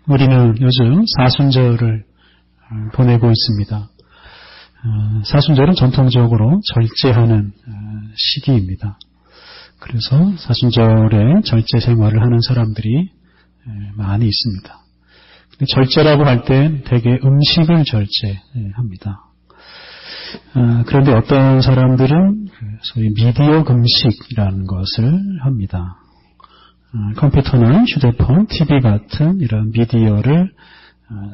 우리는 요즘 사순절을 보내고 있습니다. 사순절은 전통적으로 절제하는 시기입니다. 그래서 사순절에 절제 생활을 하는 사람들이 많이 있습니다. 근데 절제라고 할 때 대개 음식을 절제합니다. 그런데 어떤 사람들은 소위 미디어 금식이라는 것을 합니다. 컴퓨터나 휴대폰, TV 같은 이런 미디어를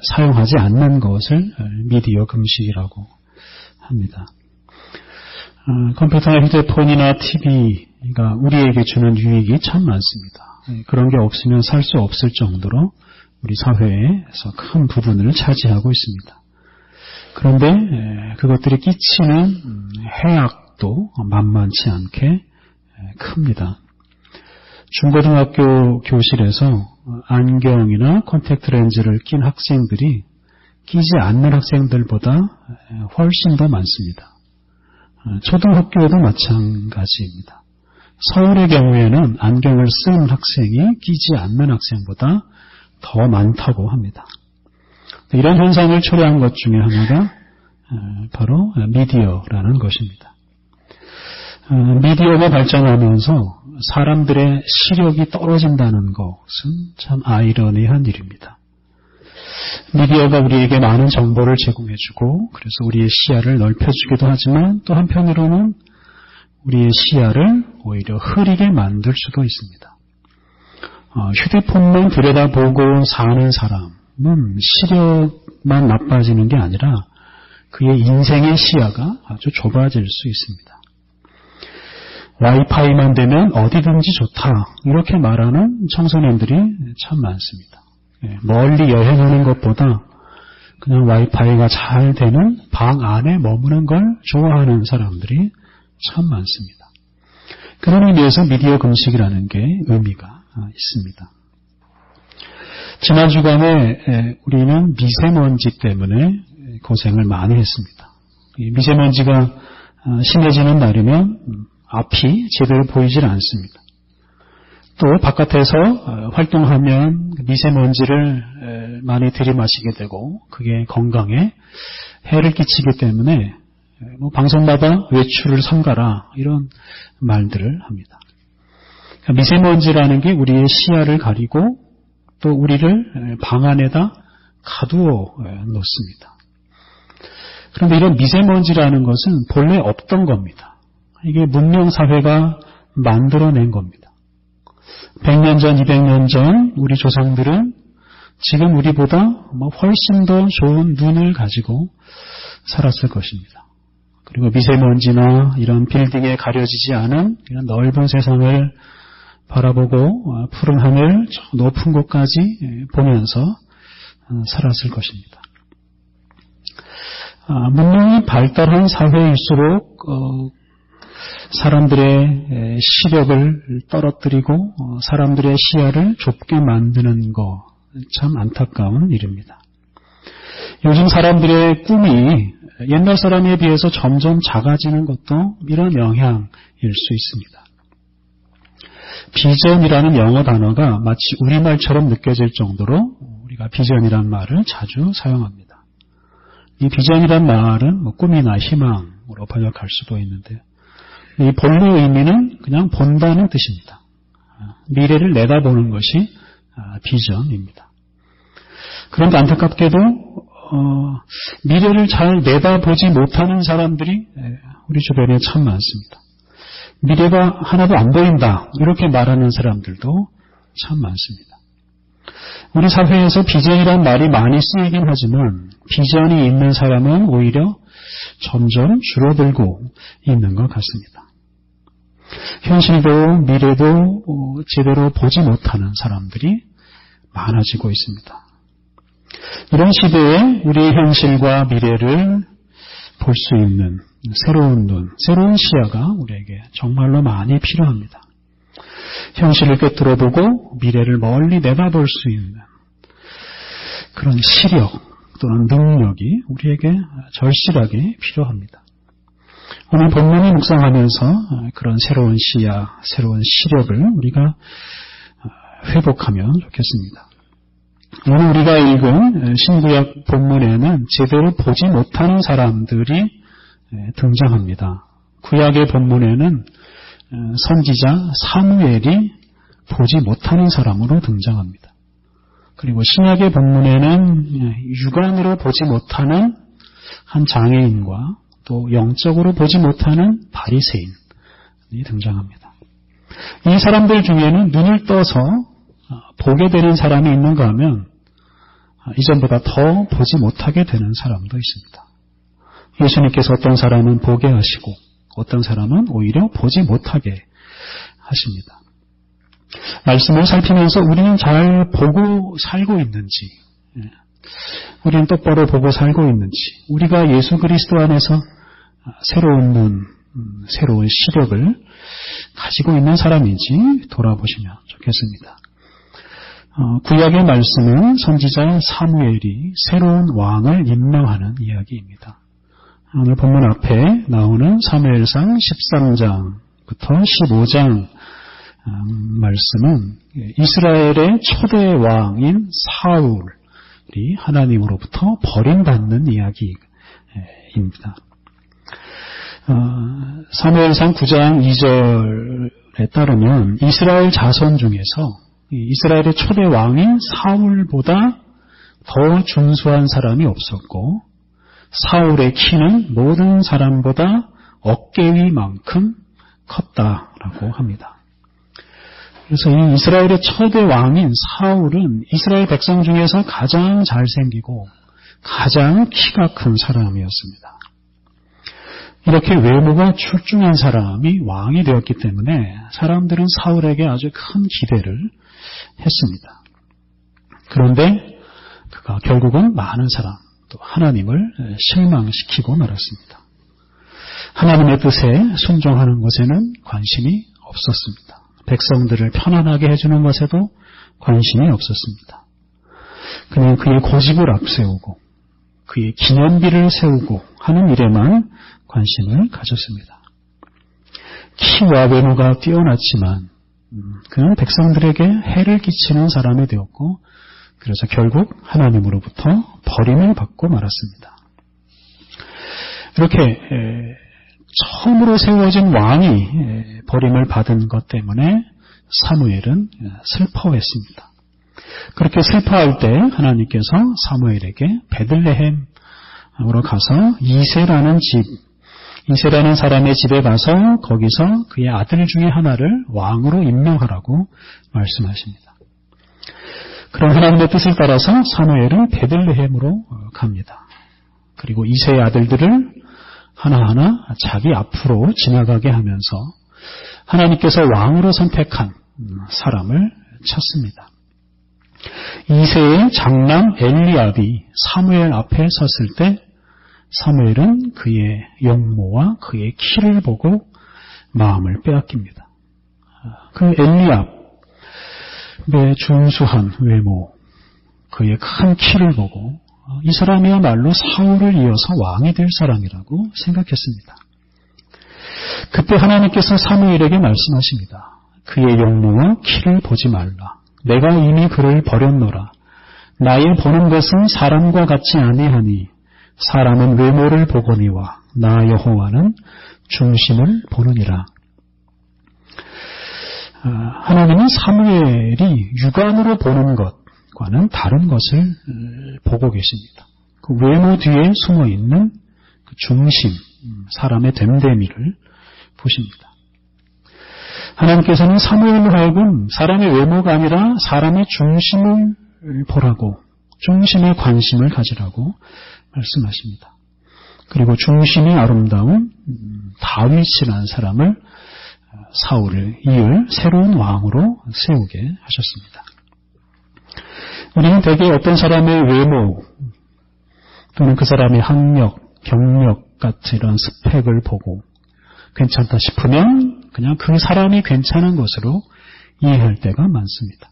사용하지 않는 것을 미디어 금식이라고 합니다. 컴퓨터나 휴대폰이나 TV가 우리에게 주는 유익이 참 많습니다. 그런 게 없으면 살 수 없을 정도로 우리 사회에서 큰 부분을 차지하고 있습니다. 그런데 그것들이 끼치는 해악도 만만치 않게 큽니다. 중고등학교 교실에서 안경이나 콘택트 렌즈를 낀 학생들이 끼지 않는 학생들보다 훨씬 더 많습니다. 초등학교에도 마찬가지입니다. 서울의 경우에는 안경을 쓴 학생이 끼지 않는 학생보다 더 많다고 합니다. 이런 현상을 초래한 것 중에 하나가 바로 미디어라는 것입니다. 미디어가 발전하면서 사람들의 시력이 떨어진다는 것은 참 아이러니한 일입니다. 미디어가 우리에게 많은 정보를 제공해주고 그래서 우리의 시야를 넓혀주기도 하지만 또 한편으로는 우리의 시야를 오히려 흐리게 만들 수도 있습니다. 휴대폰만 들여다보고 사는 사람은 시력만 나빠지는 게 아니라 그의 인생의 시야가 아주 좁아질 수 있습니다. 와이파이만 되면 어디든지 좋다 이렇게 말하는 청소년들이 참 많습니다. 멀리 여행하는 것보다 그냥 와이파이가 잘 되는 방 안에 머무는 걸 좋아하는 사람들이 참 많습니다. 그런 의미에서 미디어 금식이라는 게 의미가 있습니다. 지난 주간에 우리는 미세먼지 때문에 고생을 많이 했습니다. 미세먼지가 심해지는 날이면 앞이 제대로 보이질 않습니다. 또 바깥에서 활동하면 미세먼지를 많이 들이마시게 되고 그게 건강에 해를 끼치기 때문에 방송마다 외출을 삼가라 이런 말들을 합니다. 미세먼지라는 게 우리의 시야를 가리고 또 우리를 방 안에다 가두어 놓습니다. 그런데 이런 미세먼지라는 것은 본래 없던 겁니다. 이게 문명사회가 만들어낸 겁니다. 100년 전, 200년 전 우리 조상들은 지금 우리보다 훨씬 더 좋은 눈을 가지고 살았을 것입니다. 그리고 미세먼지나 이런 빌딩에 가려지지 않은 이런 넓은 세상을 바라보고 푸른 하늘, 높은 곳까지 보면서 살았을 것입니다. 문명이 발달한 사회일수록 사람들의 시력을 떨어뜨리고 사람들의 시야를 좁게 만드는 거 참 안타까운 일입니다. 요즘 사람들의 꿈이 옛날 사람에 비해서 점점 작아지는 것도 이런 영향일 수 있습니다. 비전이라는 영어 단어가 마치 우리말처럼 느껴질 정도로 우리가 비전이라는 말을 자주 사용합니다. 이 비전이란 말은 꿈이나 희망으로 번역할 수도 있는데 이 본래 의미는 그냥 본다는 뜻입니다. 미래를 내다보는 것이 비전입니다. 그런데 안타깝게도 미래를 잘 내다보지 못하는 사람들이 우리 주변에 참 많습니다. 미래가 하나도 안 보인다 이렇게 말하는 사람들도 참 많습니다. 우리 사회에서 비전이란 말이 많이 쓰이긴 하지만 비전이 있는 사람은 오히려 점점 줄어들고 있는 것 같습니다. 현실도 미래도 제대로 보지 못하는 사람들이 많아지고 있습니다. 이런 시대에 우리의 현실과 미래를 볼 수 있는 새로운 눈, 새로운 시야가 우리에게 정말로 많이 필요합니다. 현실을 꿰뚫어보고 미래를 멀리 내다볼 수 있는 그런 시력 또는 능력이 우리에게 절실하게 필요합니다. 오늘 본문을 묵상하면서 그런 새로운 시야, 새로운 시력을 우리가 회복하면 좋겠습니다. 오늘 우리가 읽은 신구약 본문에는 제대로 보지 못하는 사람들이 등장합니다. 구약의 본문에는 선지자 사무엘이 보지 못하는 사람으로 등장합니다. 그리고 신약의 본문에는 육안으로 보지 못하는 한 장애인과 또 영적으로 보지 못하는 바리새인이 등장합니다. 이 사람들 중에는 눈을 떠서 보게 되는 사람이 있는가 하면 이전보다 더 보지 못하게 되는 사람도 있습니다. 예수님께서 어떤 사람은 보게 하시고 어떤 사람은 오히려 보지 못하게 하십니다. 말씀을 살피면서 우리는 잘 보고 살고 있는지, 우리는 똑바로 보고 살고 있는지, 우리가 예수 그리스도 안에서 새로운 눈, 새로운 시력을 가지고 있는 사람인지 돌아보시면 좋겠습니다. 구약의 말씀은 선지자 사무엘이 새로운 왕을 임명하는 이야기입니다. 오늘 본문 앞에 나오는 사무엘상 13장부터 15장 말씀은 이스라엘의 초대 왕인 사울이 하나님으로부터 버림받는 이야기입니다. 사무엘상 9장 2절에 따르면 이스라엘 자손 중에서 이스라엘의 초대 왕인 사울보다 더 준수한 사람이 없었고 사울의 키는 모든 사람보다 어깨 위만큼 컸다라고 합니다. 그래서 이 이스라엘의 초대 왕인 사울은 이스라엘 백성 중에서 가장 잘생기고 가장 키가 큰 사람이었습니다. 이렇게 외모가 출중한 사람이 왕이 되었기 때문에 사람들은 사울에게 아주 큰 기대를 했습니다. 그런데 그가 결국은 많은 사람, 또 하나님을 실망시키고 말았습니다. 하나님의 뜻에 순종하는 것에는 관심이 없었습니다. 백성들을 편안하게 해주는 것에도 관심이 없었습니다. 그냥 그의 고집을 앞세우고 그의 기념비를 세우고 하는 일에만 관심을 가졌습니다. 키와 외모가 뛰어났지만 그는 백성들에게 해를 끼치는 사람이 되었고 그래서 결국 하나님으로부터 버림을 받고 말았습니다. 이렇게 처음으로 세워진 왕이 버림을 받은 것 때문에 사무엘은 슬퍼했습니다. 그렇게 슬퍼할 때 하나님께서 사무엘에게 베들레헴으로 가서 이새라는 사람의 집에 가서 거기서 그의 아들 중에 하나를 왕으로 임명하라고 말씀하십니다. 그런 하나님의 뜻을 따라서 사무엘은 베들레헴으로 갑니다. 그리고 이새의 아들들을 하나하나 자기 앞으로 지나가게 하면서 하나님께서 왕으로 선택한 사람을 찾습니다. 이새의 장남 엘리압이 사무엘 앞에 섰을 때 사무엘은 그의 용모와 그의 키를 보고 마음을 빼앗깁니다. 그 엘리압의 준수한 외모, 그의 큰 키를 보고 이 사람이야말로 사울을 이어서 왕이 될 사람이라고 생각했습니다. 그때 하나님께서 사무엘에게 말씀하십니다. 그의 용모와 키를 보지 말라. 내가 이미 그를 버렸노라. 나의 보는 것은 사람과 같지 아니하니 사람은 외모를 보거니와 나 여호와는 중심을 보느니라. 하나님은 사무엘이 육안으로 보는 것과는 다른 것을 보고 계십니다. 그 외모 뒤에 숨어있는 그 중심, 사람의 됨됨이를 보십니다. 하나님께서는 사무엘로 하여금 사람의 외모가 아니라 사람의 중심을 보라고, 중심에 관심을 가지라고 말씀하십니다. 그리고 중심이 아름다운 다윗이라는 사람을 사울을 이을 새로운 왕으로 세우게 하셨습니다. 우리는 대개 어떤 사람의 외모 또는 그 사람의 학력, 경력 같은 이런 스펙을 보고 괜찮다 싶으면 그냥 그 사람이 괜찮은 것으로 이해할 때가 많습니다.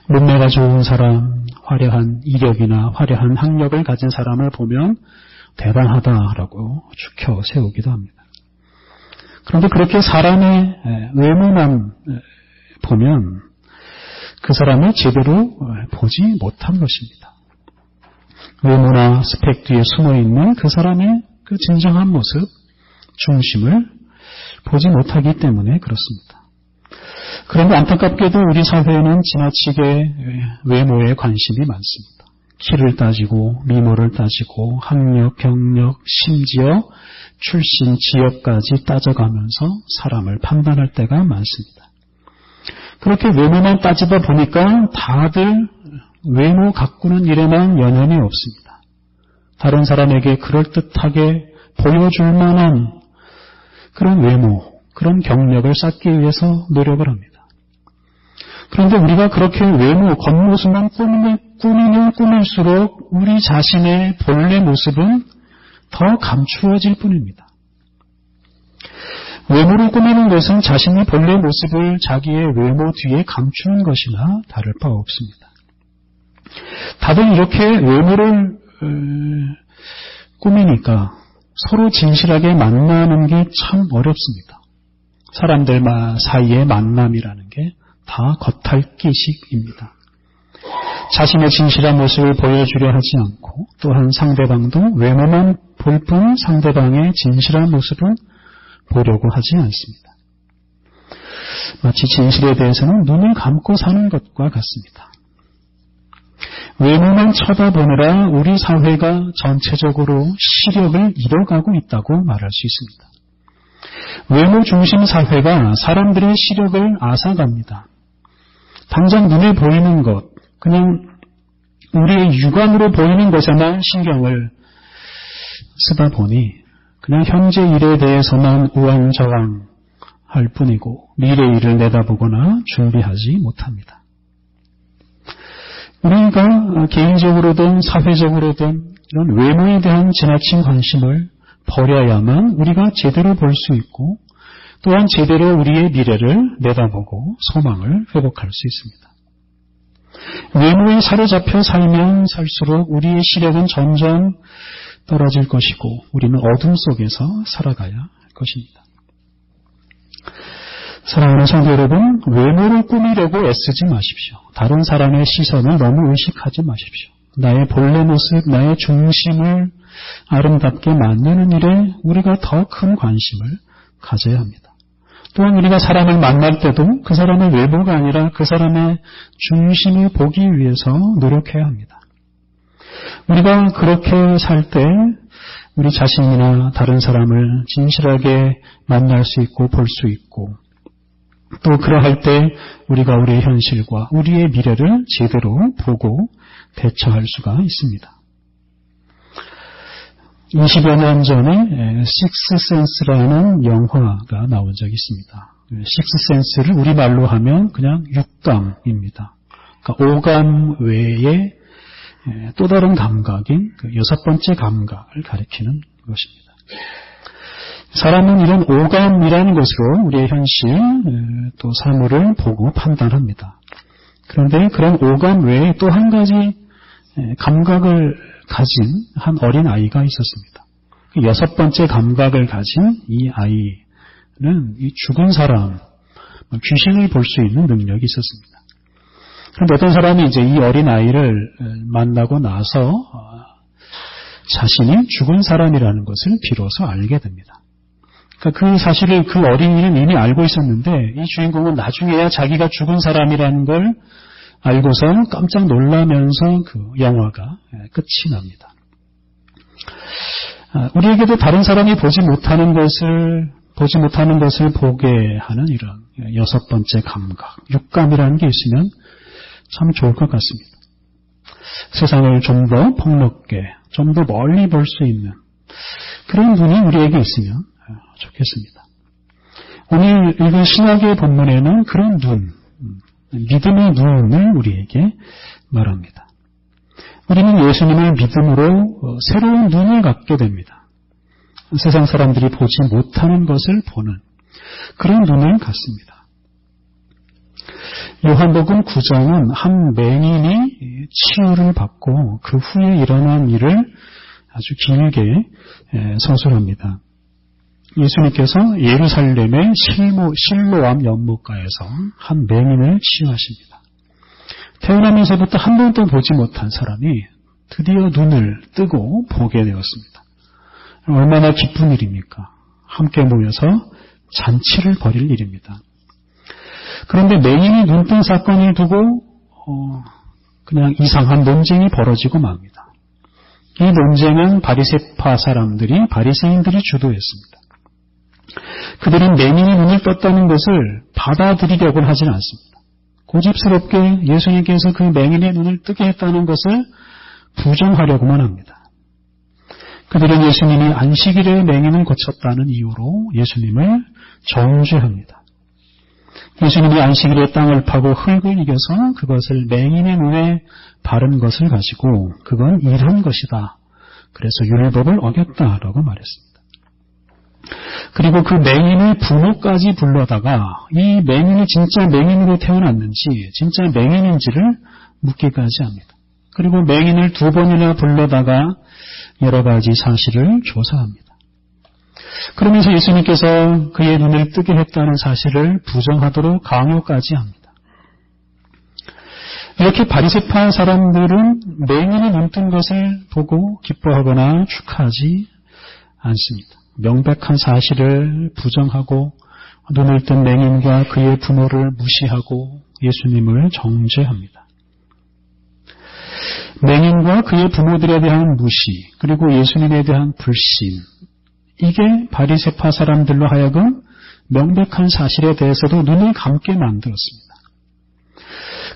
몸매가 좋은 사람, 화려한 이력이나 화려한 학력을 가진 사람을 보면 대단하다라고 추켜 세우기도 합니다. 그런데 그렇게 사람의 외모만 보면 그 사람을 제대로 보지 못한 것입니다. 외모나 스펙 뒤에 숨어있는 그 사람의 그 진정한 모습, 중심을 보지 못하기 때문에 그렇습니다. 그런데 안타깝게도 우리 사회에는 지나치게 외모에 관심이 많습니다. 키를 따지고 미모를 따지고 학력, 경력, 심지어 출신, 지역까지 따져가면서 사람을 판단할 때가 많습니다. 그렇게 외모만 따지다 보니까 다들 외모 가꾸는 일에만 연연이 없습니다. 다른 사람에게 그럴듯하게 보여줄 만한 그런 외모, 그런 경력을 쌓기 위해서 노력을 합니다. 그런데 우리가 그렇게 외모, 겉모습만 꾸미면 꾸밀수록 우리 자신의 본래 모습은 더 감추어질 뿐입니다. 외모를 꾸미는 것은 자신의 본래 모습을 자기의 외모 뒤에 감추는 것이나 다를 바 없습니다. 다들 이렇게 외모를 꾸미니까 서로 진실하게 만나는 게 참 어렵습니다. 사람들 사이의 만남이라는 게 다 겉핥기식입니다. 자신의 진실한 모습을 보여주려 하지 않고 또한 상대방도 외모만 볼 뿐 상대방의 진실한 모습을 보려고 하지 않습니다. 마치 진실에 대해서는 눈을 감고 사는 것과 같습니다. 외모만 쳐다보느라 우리 사회가 전체적으로 시력을 잃어가고 있다고 말할 수 있습니다. 외모 중심 사회가 사람들의 시력을 앗아갑니다. 당장 눈에 보이는 것, 그냥 우리의 육안으로 보이는 것에만 신경을 쓰다 보니 그냥 현재 일에 대해서만 우왕좌왕할 뿐이고 미래 일을 내다보거나 준비하지 못합니다. 우리가 개인적으로든 사회적으로든 이런 외모에 대한 지나친 관심을 버려야만 우리가 제대로 볼 수 있고 또한 제대로 우리의 미래를 내다보고 소망을 회복할 수 있습니다. 외모에 사로잡혀 살면 살수록 우리의 시력은 점점 떨어질 것이고 우리는 어둠 속에서 살아가야 할 것입니다. 사랑하는 성도 여러분, 외모를 꾸미려고 애쓰지 마십시오. 다른 사람의 시선을 너무 의식하지 마십시오. 나의 본래 모습, 나의 중심을 아름답게 만드는 일에 우리가 더 큰 관심을 가져야 합니다. 또한 우리가 사람을 만날 때도 그 사람의 외모가 아니라 그 사람의 중심을 보기 위해서 노력해야 합니다. 우리가 그렇게 살 때 우리 자신이나 다른 사람을 진실하게 만날 수 있고 볼 수 있고 또 그러할 때 우리가 우리의 현실과 우리의 미래를 제대로 보고 대처할 수가 있습니다. 20여 년 전에 식스센스라는 영화가 나온 적이 있습니다. 식스센스를 우리말로 하면 그냥 육감입니다. 그러니까 오감 외에 또 다른 감각인 여섯 번째 감각을 가리키는 것입니다. 사람은 이런 오감이라는 것으로 우리의 현실 또 사물을 보고 판단합니다. 그런데 그런 오감 외에 또 한 가지 감각을 가진 한 어린 아이가 있었습니다. 여섯 번째 감각을 가진 이 아이는 이 죽은 사람, 귀신을 볼 수 있는 능력이 있었습니다. 그런데 어떤 사람이 이제 이 어린 아이를 만나고 나서 자신이 죽은 사람이라는 것을 비로소 알게 됩니다. 그러니까 그 사실을 그 어린이는 이미 알고 있었는데 이 주인공은 나중에야 자기가 죽은 사람이라는 걸 알고선 깜짝 놀라면서 그 영화가 끝이 납니다. 우리에게도 다른 사람이 보지 못하는 것을 보게 하는 이런 여섯 번째 감각, 육감이라는 게 있으면 참 좋을 것 같습니다. 세상을 좀 더 폭넓게, 좀 더 멀리 볼 수 있는 그런 눈이 우리에게 있으면 좋겠습니다. 오늘 읽은 신약의 본문에는 그런 눈, 믿음의 눈을 우리에게 말합니다. 우리는 예수님을 믿음으로 새로운 눈을 갖게 됩니다. 세상 사람들이 보지 못하는 것을 보는 그런 눈을 갖습니다. 요한복음 9장은 한 맹인이 치유를 받고 그 후에 일어난 일을 아주 길게 서술합니다. 예수님께서 예루살렘의 실로암 연못가에서 한 맹인을 치유하십니다. 태어나면서부터 한 번도 보지 못한 사람이 드디어 눈을 뜨고 보게 되었습니다. 얼마나 기쁜 일입니까? 함께 모여서 잔치를 벌일 일입니다. 그런데 맹인이 눈뜬 사건을 두고 그냥 이상한 논쟁이 벌어지고 맙니다. 이 논쟁은 바리새파 사람들이, 바리새인들이 주도했습니다. 그들은 맹인이 눈을 떴다는 것을 받아들이려고는 하진 않습니다. 고집스럽게 예수님께서 그 맹인의 눈을 뜨게 했다는 것을 부정하려고만 합니다. 그들은 예수님이 안식일에 맹인을 고쳤다는 이유로 예수님을 정죄합니다. 예수님이 안식일에 땅을 파고 흙을 이겨서 그것을 맹인의 눈에 바른 것을 가지고 그건 일한 것이다. 그래서 율법을 어겼다라고 말했습니다. 그리고 그 맹인의 부모까지 불러다가 이 맹인이 진짜 맹인으로 태어났는지 진짜 맹인인지를 묻기까지 합니다. 그리고 맹인을 2번이나 불러다가 여러 가지 사실을 조사합니다. 그러면서 예수님께서 그의 눈을 뜨게 했다는 사실을 부정하도록 강요까지 합니다. 이렇게 바리새파 사람들은 맹인이 눈뜬 것을 보고 기뻐하거나 축하하지 않습니다. 명백한 사실을 부정하고 눈을 뜬 맹인과 그의 부모를 무시하고 예수님을 정죄합니다. 맹인과 그의 부모들에 대한 무시, 그리고 예수님에 대한 불신, 이게 바리새파 사람들로 하여금 명백한 사실에 대해서도 눈을 감게 만들었습니다.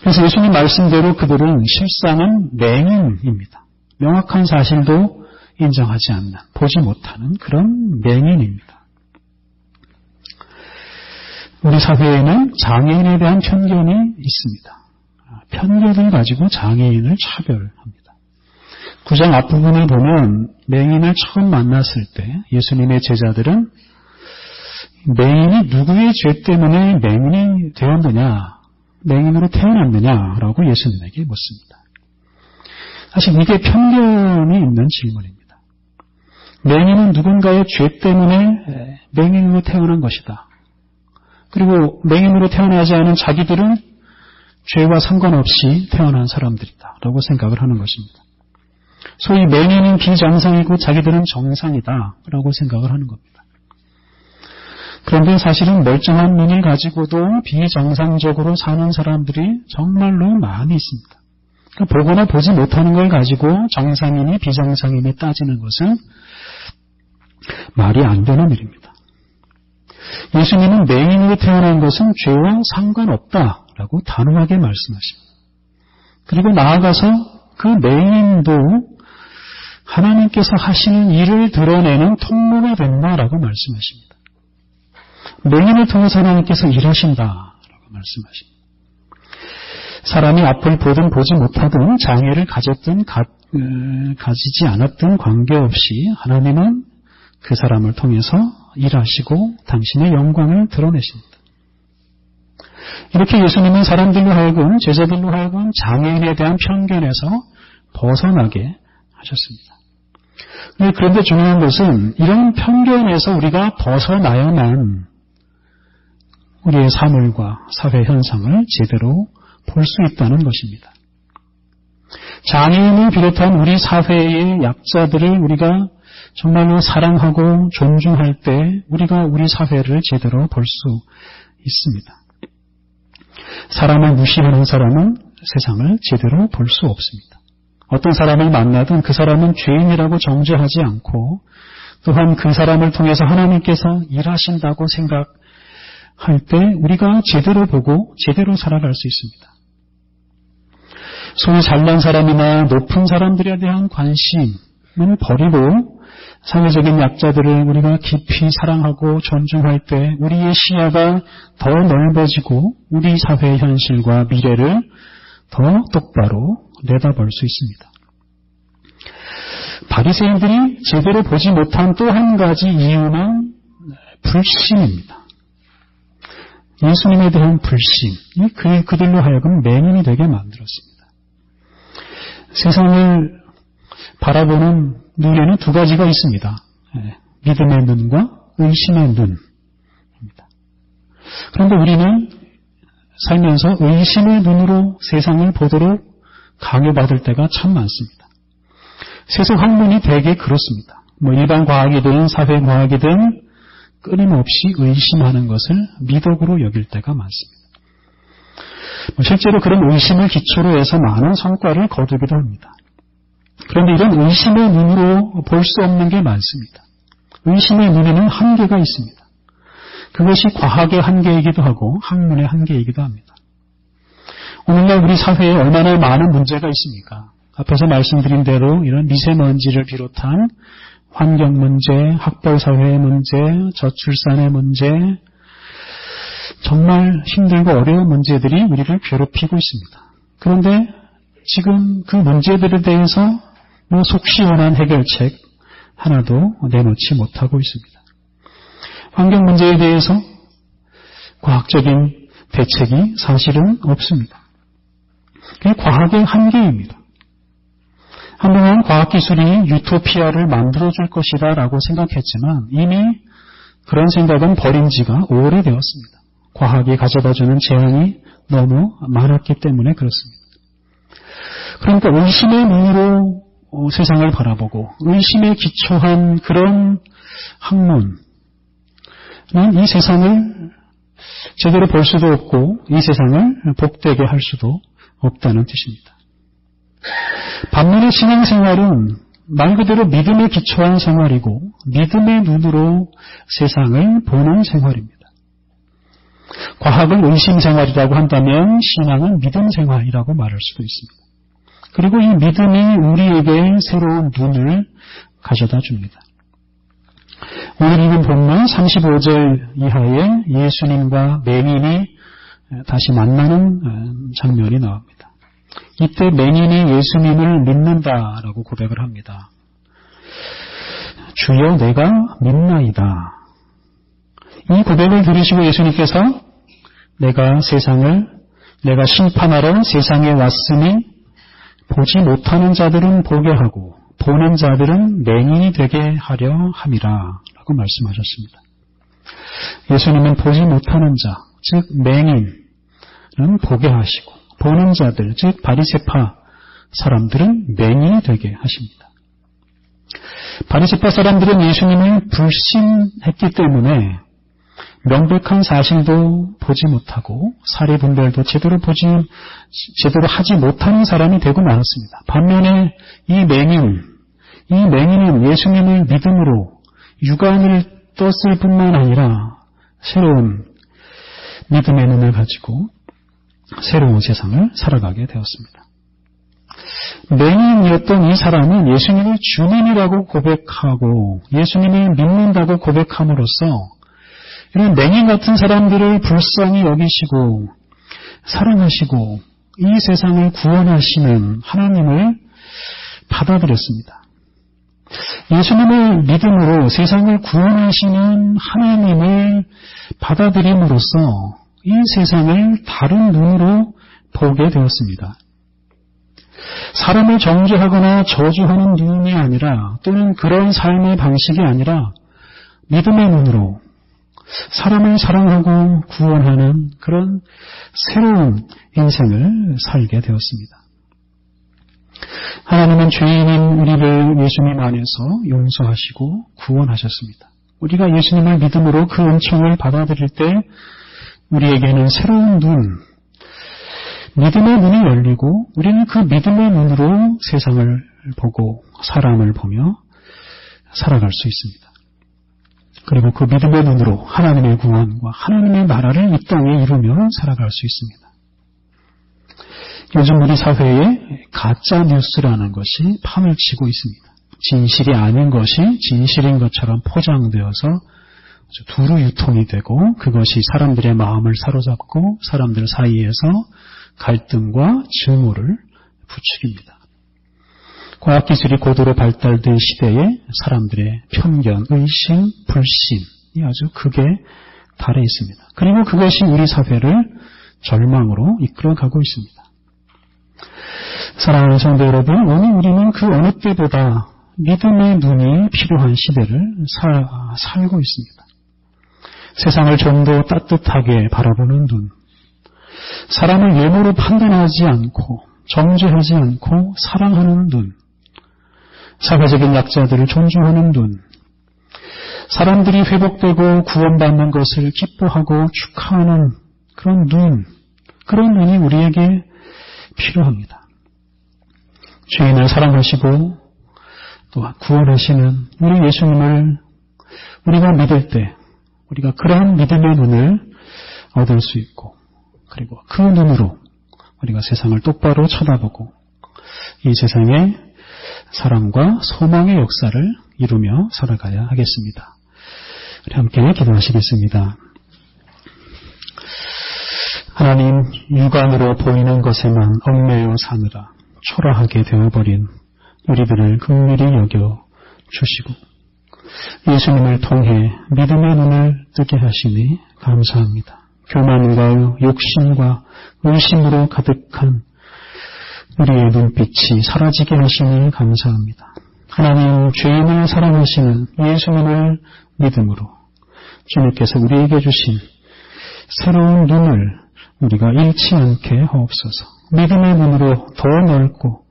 그래서 예수님 말씀대로 그들은 실상은 맹인입니다. 명확한 사실도 인정하지 않는, 보지 못하는 그런 맹인입니다. 우리 사회에는 장애인에 대한 편견이 있습니다. 편견을 가지고 장애인을 차별합니다. 9장 앞부분을 보면 맹인을 처음 만났을 때 예수님의 제자들은 맹인이 누구의 죄 때문에 맹인이 되었느냐, 맹인으로 태어났느냐라고 예수님에게 묻습니다. 사실 이게 편견이 있는 질문입니다. 맹인은 누군가의 죄 때문에 맹인으로 태어난 것이다. 그리고 맹인으로 태어나지 않은 자기들은 죄와 상관없이 태어난 사람들이다 라고 생각을 하는 것입니다. 소위 맹인은 비정상이고 자기들은 정상이다 라고 생각을 하는 겁니다. 그런데 사실은 멀쩡한 눈을 가지고도 비정상적으로 사는 사람들이 정말로 많이 있습니다. 그러니까 보거나 보지 못하는 걸 가지고 정상인이 비정상인이 따지는 것은 말이 안 되는 일입니다. 예수님은 맹인으로 태어난 것은 죄와 상관없다라고 단호하게 말씀하십니다. 그리고 나아가서 그 맹인도 하나님께서 하시는 일을 드러내는 통로가 된다라고 말씀하십니다. 맹인을 통해서 하나님께서 일하신다라고 말씀하십니다. 사람이 앞을 보든 보지 못하든 장애를 가졌든 가지지 않았든 관계없이 하나님은 그 사람을 통해서 일하시고 당신의 영광을 드러내십니다. 이렇게 예수님은 사람들로 하여금, 제자들로 하여금 장애인에 대한 편견에서 벗어나게 하셨습니다. 그런데 중요한 것은 이런 편견에서 우리가 벗어나야만 우리의 사물과 사회 현상을 제대로 볼 수 있다는 것입니다. 장애인을 비롯한 우리 사회의 약자들을 우리가 정말로 사랑하고 존중할 때 우리가 우리 사회를 제대로 볼 수 있습니다. 사람을 무시하는 사람은 세상을 제대로 볼 수 없습니다. 어떤 사람을 만나든 그 사람은 죄인이라고 정죄하지 않고 또한 그 사람을 통해서 하나님께서 일하신다고 생각할 때 우리가 제대로 보고 제대로 살아갈 수 있습니다. 소위 잘난 사람이나 높은 사람들에 대한 관심은 버리고 사회적인 약자들을 우리가 깊이 사랑하고 존중할 때 우리의 시야가 더 넓어지고 우리 사회의 현실과 미래를 더 똑바로 내다볼 수 있습니다. 바리새인들이 제대로 보지 못한 또 한 가지 이유는 불신입니다. 예수님에 대한 불신이 그들로 하여금 맹인이 되게 만들었습니다. 세상을 바라보는 눈에는 두 가지가 있습니다. 믿음의 눈과 의심의 눈입니다. 그런데 우리는 살면서 의심의 눈으로 세상을 보도록 강요받을 때가 참 많습니다. 세상 학문이 대개 그렇습니다. 일반 과학이든 사회과학이든 끊임없이 의심하는 것을 미덕으로 여길 때가 많습니다. 실제로 그런 의심을 기초로 해서 많은 성과를 거두기도 합니다. 그런데 이런 의심의 눈으로 볼 수 없는 게 많습니다. 의심의 눈에는 한계가 있습니다. 그것이 과학의 한계이기도 하고 학문의 한계이기도 합니다. 오늘날 우리 사회에 얼마나 많은 문제가 있습니까? 앞에서 말씀드린 대로 이런 미세먼지를 비롯한 환경 문제, 학벌사회의 문제, 저출산의 문제, 정말 힘들고 어려운 문제들이 우리를 괴롭히고 있습니다. 그런데 지금 그 문제들에 대해서 속 시원한 해결책 하나도 내놓지 못하고 있습니다. 환경 문제에 대해서 과학적인 대책이 사실은 없습니다. 그게 과학의 한계입니다. 한동안 과학기술이 유토피아를 만들어줄 것이다 라고 생각했지만 이미 그런 생각은 버린 지가 오래되었습니다. 과학이 가져다주는 재앙이 너무 많았기 때문에 그렇습니다. 그러니까 의심의 눈으로 세상을 바라보고 의심에 기초한 그런 학문은 이 세상을 제대로 볼 수도 없고 이 세상을 복되게 할 수도 없다는 뜻입니다. 반면에 신앙생활은 말 그대로 믿음에 기초한 생활이고 믿음의 눈으로 세상을 보는 생활입니다. 과학을 의심생활이라고 한다면 신앙은 믿음생활이라고 말할 수도 있습니다. 그리고 이 믿음이 우리에게 새로운 눈을 가져다 줍니다. 오늘 읽은 본문 35절 이하에 예수님과 맹인이 다시 만나는 장면이 나옵니다. 이때 맹인이 예수님을 믿는다라고 고백을 합니다. 주여 내가 믿나이다. 이 고백을 들으시고 예수님께서 내가 심판하러 세상에 왔으니 보지 못하는 자들은 보게 하고 보는 자들은 맹인이 되게 하려 함이라 라고 말씀하셨습니다. 예수님은 보지 못하는 자, 즉 맹인은 보게 하시고 보는 자들, 즉 바리새파 사람들은 맹인이 되게 하십니다. 바리새파 사람들은 예수님을 불신했기 때문에 명백한 사실도 보지 못하고 사례 분별도 제대로 하지 못하는 사람이 되고 말았습니다. 반면에 이 맹인은 예수님을 믿음으로 유관을 떴을 뿐만 아니라 새로운 믿음의 눈을 가지고 새로운 세상을 살아가게 되었습니다. 맹인이었던 이 사람은 예수님을 주님이라고 고백하고 예수님을 믿는다고 고백함으로써 이런 맹인 같은 사람들을 불쌍히 여기시고 사랑하시고 이 세상을 구원하시는 하나님을 받아들였습니다. 예수님을 믿음으로 세상을 구원하시는 하나님을 받아들임으로써 이 세상을 다른 눈으로 보게 되었습니다. 사람을 정죄하거나 저주하는 눈이 아니라 또는 그런 삶의 방식이 아니라 믿음의 눈으로 사람을 사랑하고 구원하는 그런 새로운 인생을 살게 되었습니다. 하나님은 죄인인 우리를 예수님 안에서 용서하시고 구원하셨습니다. 우리가 예수님을 믿음으로 그 은총을 받아들일 때 우리에게는 새로운 믿음의 눈이 열리고 우리는 그 믿음의 눈으로 세상을 보고 사람을 보며 살아갈 수 있습니다. 그리고 그 믿음의 눈으로 하나님의 구원과 하나님의 나라를 이 땅에 이루며 살아갈 수 있습니다. 요즘 우리 사회에 가짜 뉴스라는 것이 판을 치고 있습니다. 진실이 아닌 것이 진실인 것처럼 포장되어서 두루 유통이 되고 그것이 사람들의 마음을 사로잡고 사람들 사이에서 갈등과 증오를 부추깁니다. 과학기술이 고도로 발달된 시대에 사람들의 편견, 의심, 불신이 아주 극에 달해 있습니다. 그리고 그것이 우리 사회를 절망으로 이끌어가고 있습니다. 사랑하는 성도 여러분, 오늘 우리는 그 어느 때보다 믿음의 눈이 필요한 시대를 살고 있습니다. 세상을 좀 더 따뜻하게 바라보는 눈, 사람을 외모로 판단하지 않고 정죄하지 않고 사랑하는 눈, 사회적인 약자들을 존중하는 눈, 사람들이 회복되고 구원받는 것을 기뻐하고 축하하는 그런 눈, 그런 눈이 우리에게 필요합니다. 죄인을 사랑하시고 또 구원하시는 우리 예수님을 우리가 믿을 때 우리가 그러한 믿음의 눈을 얻을 수 있고, 그리고 그 눈으로 우리가 세상을 똑바로 쳐다보고 이 세상에 사랑과 소망의 역사를 이루며 살아가야 하겠습니다. 우리 함께 기도하시겠습니다. 하나님, 육안으로 보이는 것에만 얽매여 사느라 초라하게 되어버린 우리들을 긍휼히 여겨 주시고 예수님을 통해 믿음의 눈을 뜨게 하시니 감사합니다. 교만과 욕심과 의심으로 가득한 우리의 눈빛이 사라지게 하시니 감사합니다. 하나님, 죄인을 사랑하시는 예수님을 믿음으로 주님께서 우리에게 주신 새로운 눈을 우리가 잃지 않게 하옵소서. 믿음의 눈으로 더 넓고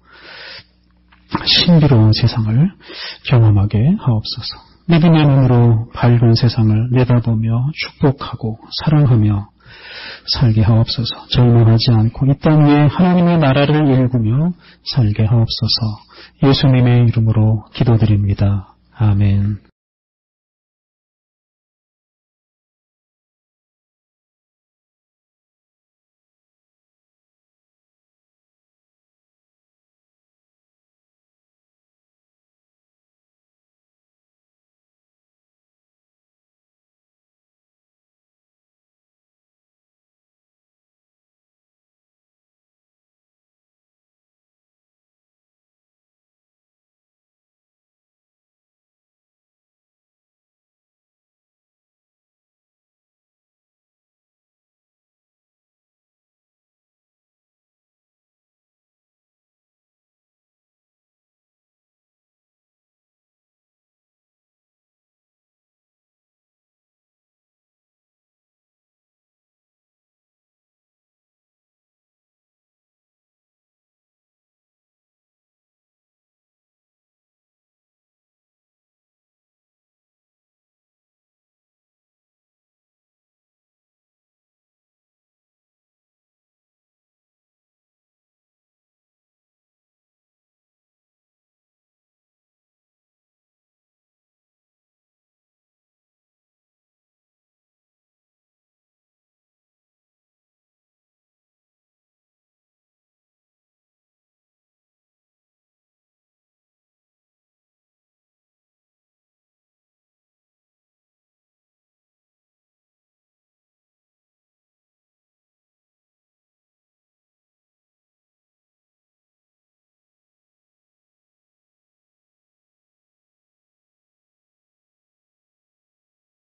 신비로운 세상을 경험하게 하옵소서. 믿음의 눈으로 밝은 세상을 내다보며 축복하고 사랑하며 살게 하옵소서. 절망하지 않고 이 땅 위에 하나님의 나라를 일구며 살게 하옵소서. 예수님의 이름으로 기도드립니다. 아멘.